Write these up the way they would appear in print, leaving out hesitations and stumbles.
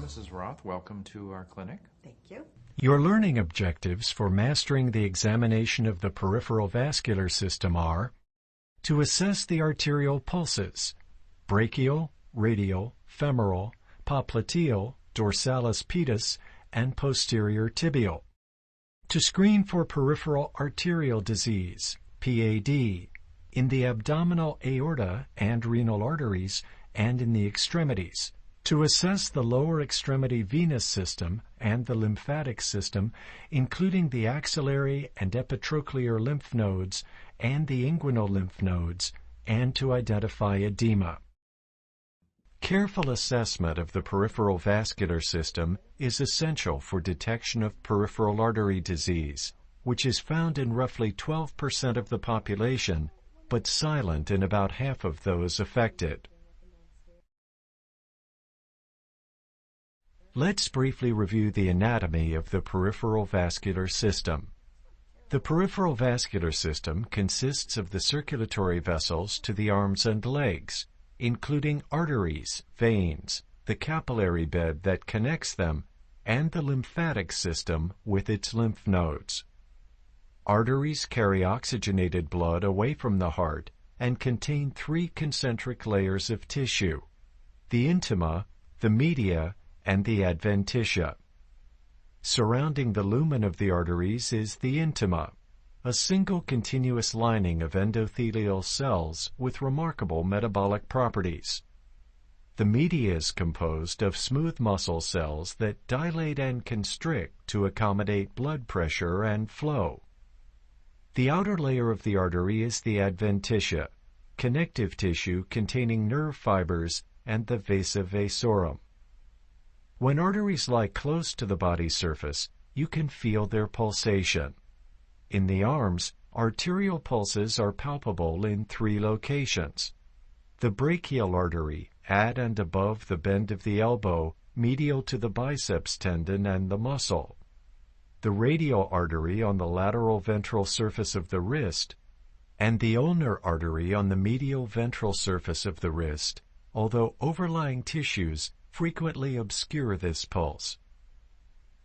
Mrs. Roth. Welcome to our clinic. Thank you. Your learning objectives for mastering the examination of the peripheral vascular system are to assess the arterial pulses, brachial, radial, femoral, popliteal, dorsalis pedis, and posterior tibial. To screen for peripheral arterial disease, PAD, in the abdominal aorta and renal arteries and in the extremities. To assess the lower extremity venous system and the lymphatic system, including the axillary and epitrochlear lymph nodes and the inguinal lymph nodes, and to identify edema. Careful assessment of the peripheral vascular system is essential for detection of peripheral artery disease, which is found in roughly 12% of the population, but silent in about half of those affected. Let's briefly review the anatomy of the peripheral vascular system. The peripheral vascular system consists of the circulatory vessels to the arms and legs, including arteries, veins, the capillary bed that connects them, and the lymphatic system with its lymph nodes. Arteries carry oxygenated blood away from the heart and contain 3 concentric layers of tissue: the intima, the media, and the adventitia. Surrounding the lumen of the arteries is the intima, a single continuous lining of endothelial cells with remarkable metabolic properties. The media is composed of smooth muscle cells that dilate and constrict to accommodate blood pressure and flow. The outer layer of the artery is the adventitia, connective tissue containing nerve fibers and the vasa vasorum. When arteries lie close to the body surface, you can feel their pulsation. In the arms, arterial pulses are palpable in 3 locations: the brachial artery, at and above the bend of the elbow, medial to the biceps tendon and the muscle; the radial artery on the lateral ventral surface of the wrist; and the ulnar artery on the medial ventral surface of the wrist, although overlying tissues frequently obscure this pulse.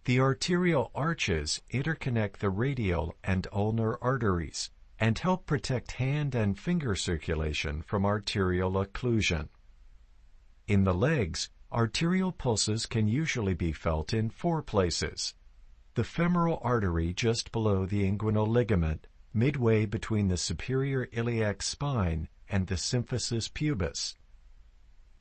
The arterial arches interconnect the radial and ulnar arteries and help protect hand and finger circulation from arterial occlusion. In the legs, arterial pulses can usually be felt in 4 places: the femoral artery just below the inguinal ligament, midway between the superior iliac spine and the symphysis pubis;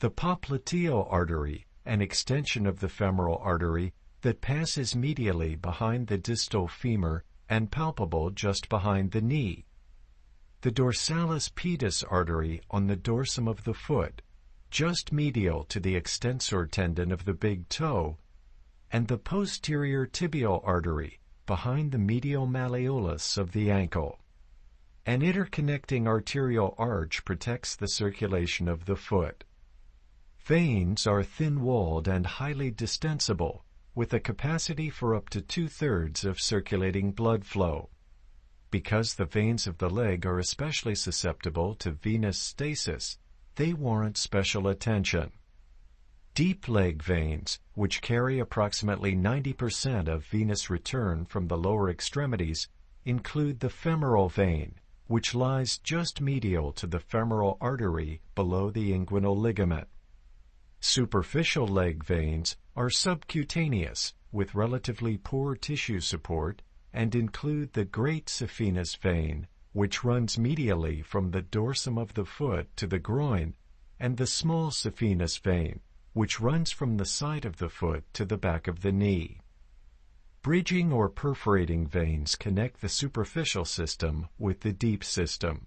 the popliteal artery, an extension of the femoral artery that passes medially behind the distal femur and palpable just behind the knee; the dorsalis pedis artery on the dorsum of the foot, just medial to the extensor tendon of the big toe; and the posterior tibial artery behind the medial malleolus of the ankle. An interconnecting arterial arch protects the circulation of the foot. Veins are thin-walled and highly distensible, with a capacity for up to 2/3 of circulating blood flow. Because the veins of the leg are especially susceptible to venous stasis, they warrant special attention. Deep leg veins, which carry approximately 90% of venous return from the lower extremities, include the femoral vein, which lies just medial to the femoral artery below the inguinal ligament. Superficial leg veins are subcutaneous, with relatively poor tissue support, and include the great saphenous vein, which runs medially from the dorsum of the foot to the groin, and the small saphenous vein, which runs from the side of the foot to the back of the knee. Bridging or perforating veins connect the superficial system with the deep system.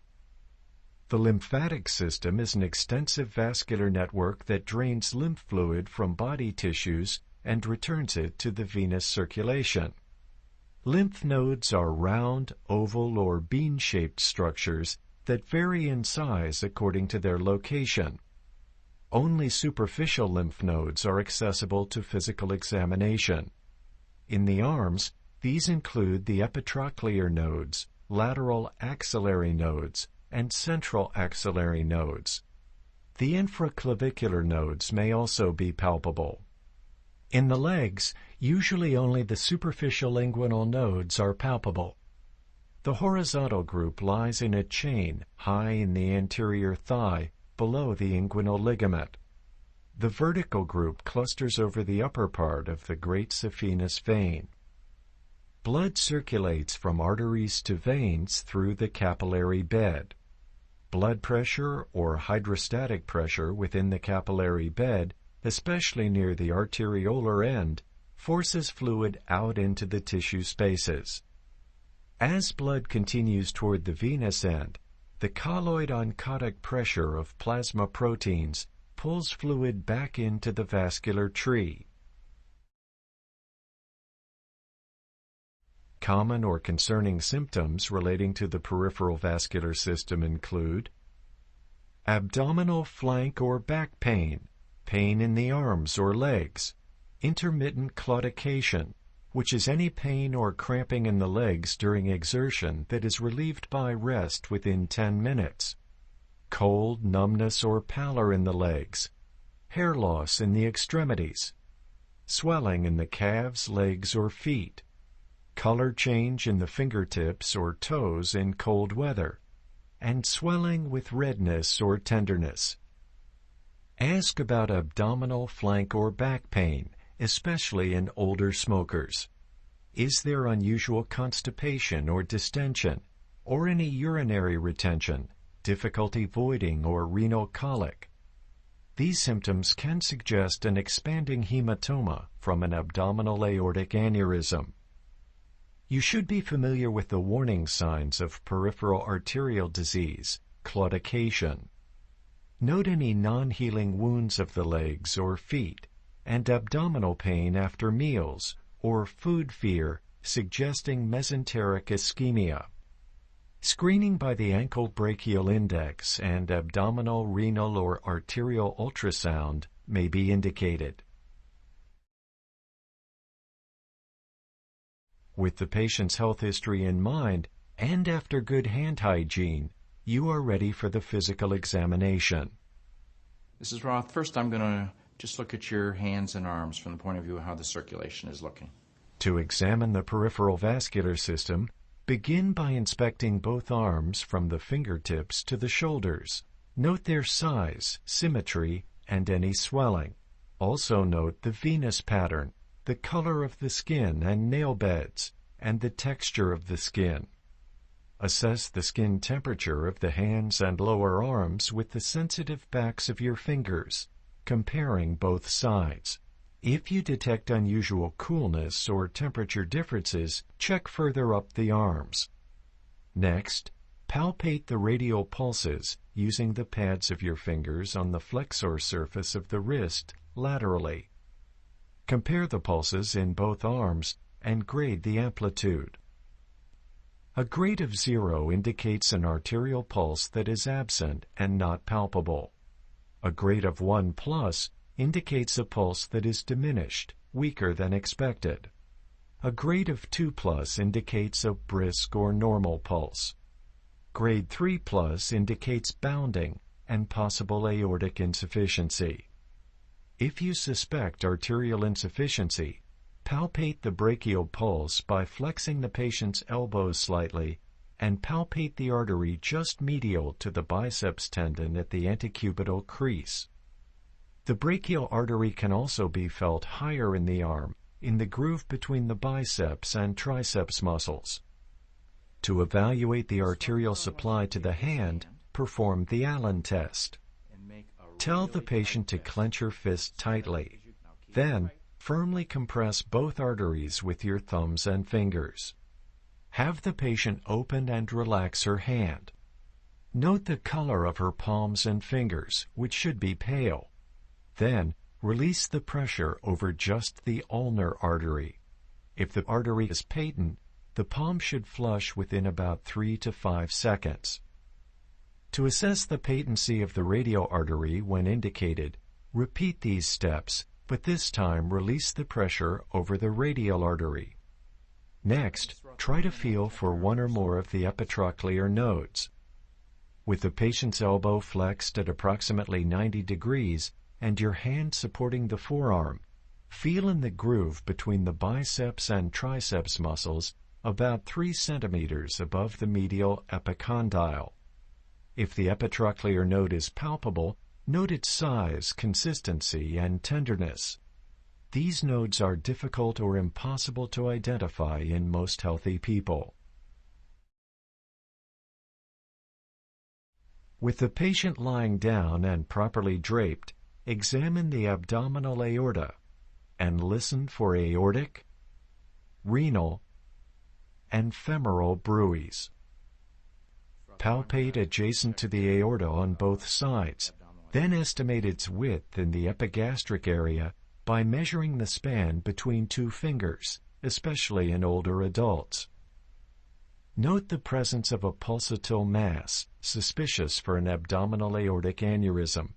The lymphatic system is an extensive vascular network that drains lymph fluid from body tissues and returns it to the venous circulation. Lymph nodes are round, oval, or bean-shaped structures that vary in size according to their location. Only superficial lymph nodes are accessible to physical examination. In the arms, these include the epitrochlear nodes, lateral axillary nodes, and central axillary nodes. The infraclavicular nodes may also be palpable. In the legs, usually only the superficial inguinal nodes are palpable. The horizontal group lies in a chain high in the anterior thigh below the inguinal ligament. The vertical group clusters over the upper part of the great saphenous vein. Blood circulates from arteries to veins through the capillary bed. Blood pressure or hydrostatic pressure within the capillary bed, especially near the arteriolar end, forces fluid out into the tissue spaces. As blood continues toward the venous end, the colloid-oncotic pressure of plasma proteins pulls fluid back into the vascular tree. Common or concerning symptoms relating to the peripheral vascular system include abdominal, flank, or back pain, pain in the arms or legs, intermittent claudication, which is any pain or cramping in the legs during exertion that is relieved by rest within 10 minutes, cold, numbness, or pallor in the legs, hair loss in the extremities, swelling in the calves, legs, or feet, color change in the fingertips or toes in cold weather, and swelling with redness or tenderness. Ask about abdominal, flank, or back pain, especially in older smokers. Is there unusual constipation or distension, or any urinary retention, difficulty voiding, or renal colic? These symptoms can suggest an expanding hematoma from an abdominal aortic aneurysm. You should be familiar with the warning signs of peripheral arterial disease, claudication. Note any non-healing wounds of the legs or feet, and abdominal pain after meals, or food fear suggesting mesenteric ischemia. Screening by the ankle brachial index and abdominal, renal, or arterial ultrasound may be indicated. With the patient's health history in mind, and after good hand hygiene, you are ready for the physical examination. Mrs. Roth, first I'm going to just look at your hands and arms from the point of view of how the circulation is looking. To examine the peripheral vascular system, begin by inspecting both arms from the fingertips to the shoulders. Note their size, symmetry, and any swelling. Also note the venous pattern, the color of the skin and nail beds, and the texture of the skin. Assess the skin temperature of the hands and lower arms with the sensitive backs of your fingers, comparing both sides. If you detect unusual coolness or temperature differences, check further up the arms. Next, palpate the radial pulses using the pads of your fingers on the flexor surface of the wrist laterally. Compare the pulses in both arms and grade the amplitude. A grade of 0 indicates an arterial pulse that is absent and not palpable. A grade of 1+ indicates a pulse that is diminished, weaker than expected. A grade of 2+ indicates a brisk or normal pulse. Grade 3+ indicates bounding and possible aortic insufficiency. If you suspect arterial insufficiency, palpate the brachial pulse by flexing the patient's elbows slightly and palpate the artery just medial to the biceps tendon at the antecubital crease. The brachial artery can also be felt higher in the arm, in the groove between the biceps and triceps muscles. To evaluate the arterial supply to the hand, perform the Allen test. Tell the patient to clench her fist tightly. Then, firmly compress both arteries with your thumbs and fingers. Have the patient open and relax her hand. Note the color of her palms and fingers, which should be pale. Then, release the pressure over just the ulnar artery. If the artery is patent, the palm should flush within about 3 to 5 seconds. To assess the patency of the radial artery when indicated, repeat these steps, but this time release the pressure over the radial artery. Next, try to feel for one or more of the epitrochlear nodes. With the patient's elbow flexed at approximately 90 degrees and your hand supporting the forearm, Feel in the groove between the biceps and triceps muscles about 3 centimeters above the medial epicondyle. If the epitrochlear node is palpable, note its size, consistency, and tenderness. These nodes are difficult or impossible to identify in most healthy people. With the patient lying down and properly draped, examine the abdominal aorta and listen for aortic, renal, and femoral bruits. Palpate adjacent to the aorta on both sides, then estimate its width in the epigastric area by measuring the span between 2 fingers, especially in older adults. Note the presence of a pulsatile mass, suspicious for an abdominal aortic aneurysm.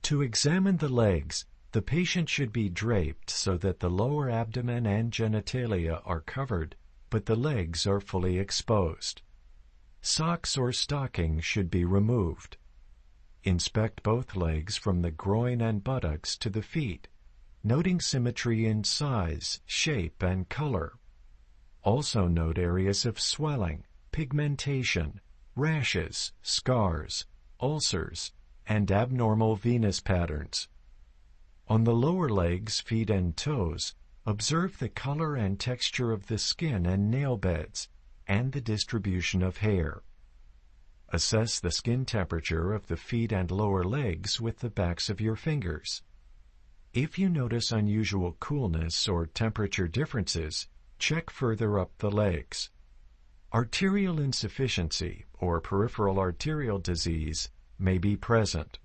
To examine the legs, the patient should be draped so that the lower abdomen and genitalia are covered, but the legs are fully exposed. Socks or stockings should be removed. Inspect both legs from the groin and buttocks to the feet, noting symmetry in size, shape, and color. Also note areas of swelling, pigmentation, rashes, scars, ulcers, and abnormal venous patterns. On the lower legs, feet, and toes, observe the color and texture of the skin and nail beds, and the distribution of hair. Assess the skin temperature of the feet and lower legs with the backs of your fingers. If you notice unusual coolness or temperature differences, check further up the legs. Arterial insufficiency or peripheral arterial disease may be present.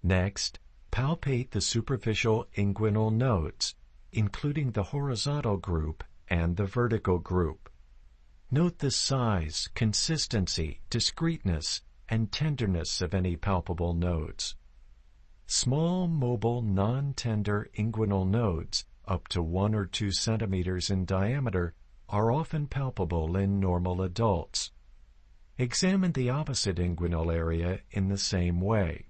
Next, palpate the superficial inguinal nodes, including the horizontal group and the vertical group. Note the size, consistency, discreteness, and tenderness of any palpable nodes. Small, mobile, non-tender inguinal nodes, up to 1 or 2 centimeters in diameter, are often palpable in normal adults. Examine the opposite inguinal area in the same way.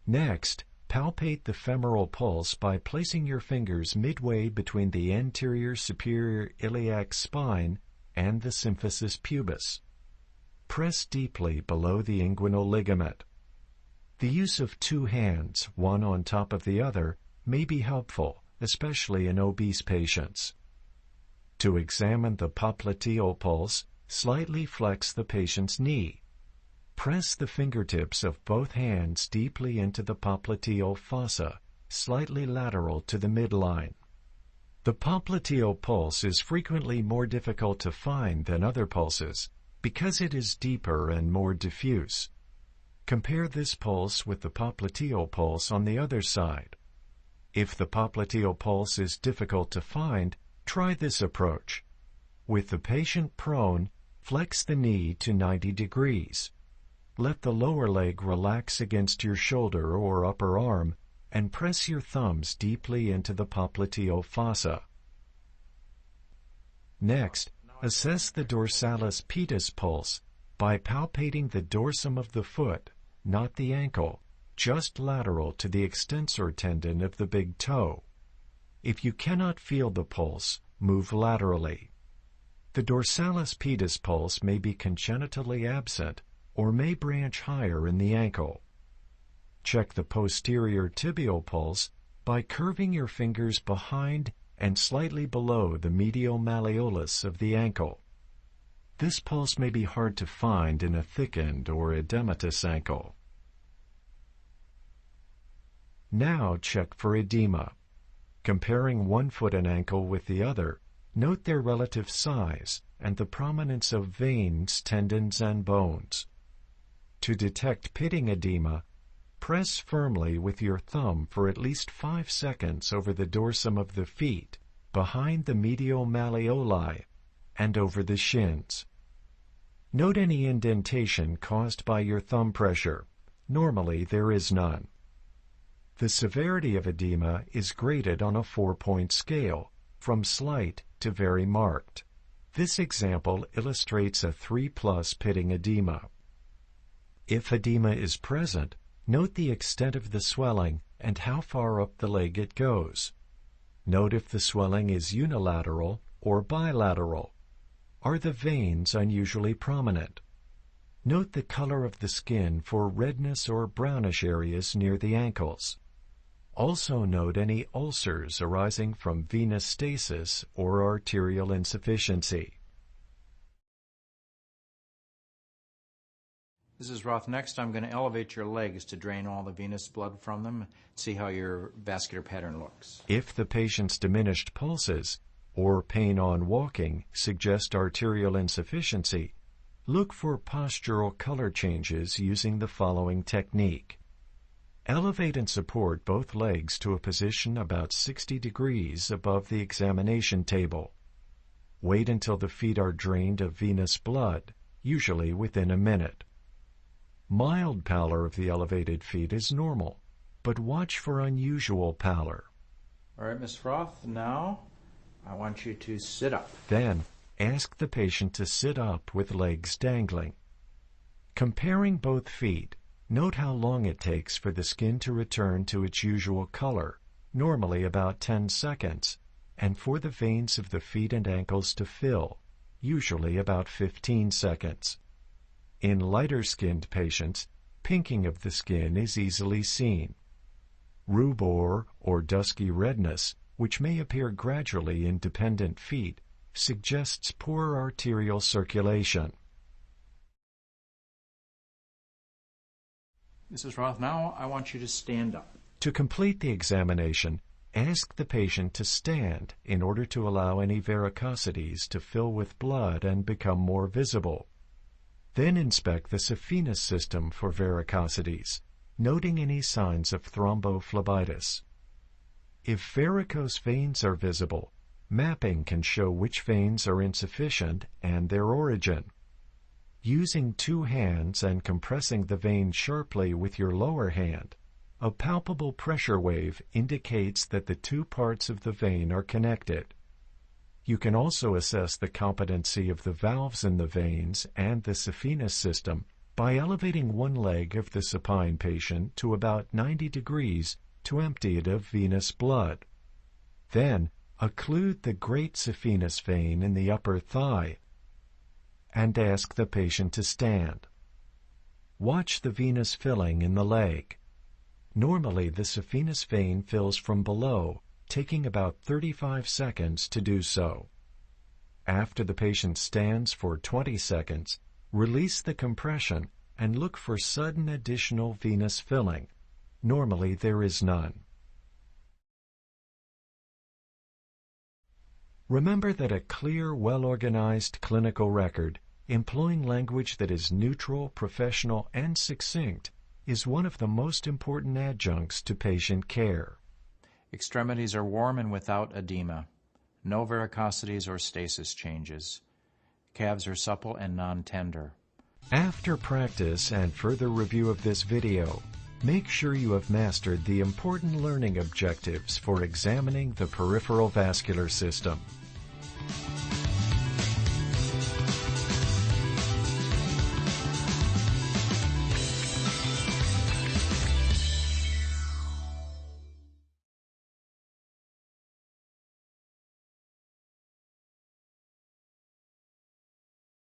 Next, palpate the femoral pulse by placing your fingers midway between the anterior superior iliac spine and the symphysis pubis. Press deeply below the inguinal ligament. The use of 2 hands, one on top of the other, may be helpful, especially in obese patients. To examine the popliteal pulse, slightly flex the patient's knee. Press the fingertips of both hands deeply into the popliteal fossa, slightly lateral to the midline. The popliteal pulse is frequently more difficult to find than other pulses because it is deeper and more diffuse. Compare this pulse with the popliteal pulse on the other side. If the popliteal pulse is difficult to find, try this approach. With the patient prone, flex the knee to 90 degrees. Let the lower leg relax against your shoulder or upper arm and press your thumbs deeply into the popliteal fossa. Next, assess the dorsalis pedis pulse by palpating the dorsum of the foot, not the ankle, just lateral to the extensor tendon of the big toe. If you cannot feel the pulse, move laterally. The dorsalis pedis pulse may be congenitally absent or may branch higher in the ankle. Check the posterior tibial pulse by curving your fingers behind and slightly below the medial malleolus of the ankle. This pulse may be hard to find in a thickened or edematous ankle. Now check for edema. Comparing one foot and ankle with the other, note their relative size and the prominence of veins, tendons, and bones. To detect pitting edema, press firmly with your thumb for at least 5 seconds over the dorsum of the feet, behind the medial malleoli, and over the shins. Note any indentation caused by your thumb pressure. Normally, there is none. The severity of edema is graded on a 4-point scale, from slight to very marked. This example illustrates a 3+ pitting edema. If edema is present, note the extent of the swelling and how far up the leg it goes. Note if the swelling is unilateral or bilateral. Are the veins unusually prominent? Note the color of the skin for redness or brownish areas near the ankles. Also note any ulcers arising from venous stasis or arterial insufficiency. Mrs. Roth, next I'm going to elevate your legs to drain all the venous blood from them, see how your vascular pattern looks. If the patient's diminished pulses or pain on walking suggest arterial insufficiency, look for postural color changes using the following technique. Elevate and support both legs to a position about 60 degrees above the examination table. Wait until the feet are drained of venous blood, usually within a minute. Mild pallor of the elevated feet is normal, but watch for unusual pallor. All right, Ms. Roth, now I want you to sit up. Then, ask the patient to sit up with legs dangling. Comparing both feet, note how long it takes for the skin to return to its usual color, normally about 10 seconds, and for the veins of the feet and ankles to fill, usually about 15 seconds. In lighter-skinned patients, pinking of the skin is easily seen. Rubor or dusky redness, which may appear gradually in dependent feet, suggests poor arterial circulation. Mrs. Roth, now I want you to stand up. To complete the examination, ask the patient to stand in order to allow any varicosities to fill with blood and become more visible. Then inspect the saphenous system for varicosities, noting any signs of thrombophlebitis. If varicose veins are visible, mapping can show which veins are insufficient and their origin. Using two hands and compressing the vein sharply with your lower hand, a palpable pressure wave indicates that the two parts of the vein are connected. You can also assess the competency of the valves in the veins and the saphenous system by elevating one leg of the supine patient to about 90 degrees to empty it of venous blood. Then, occlude the great saphenous vein in the upper thigh and ask the patient to stand. Watch the venous filling in the leg. Normally, the saphenous vein fills from below, taking about 35 seconds to do so. After the patient stands for 20 seconds, release the compression and look for sudden additional venous filling. Normally, there is none. Remember that a clear, well-organized clinical record, employing language that is neutral, professional, and succinct, is one of the most important adjuncts to patient care. Extremities are warm and without edema. No varicosities or stasis changes. Calves are supple and non-tender. After practice and further review of this video, make sure you have mastered the important learning objectives for examining the peripheral vascular system.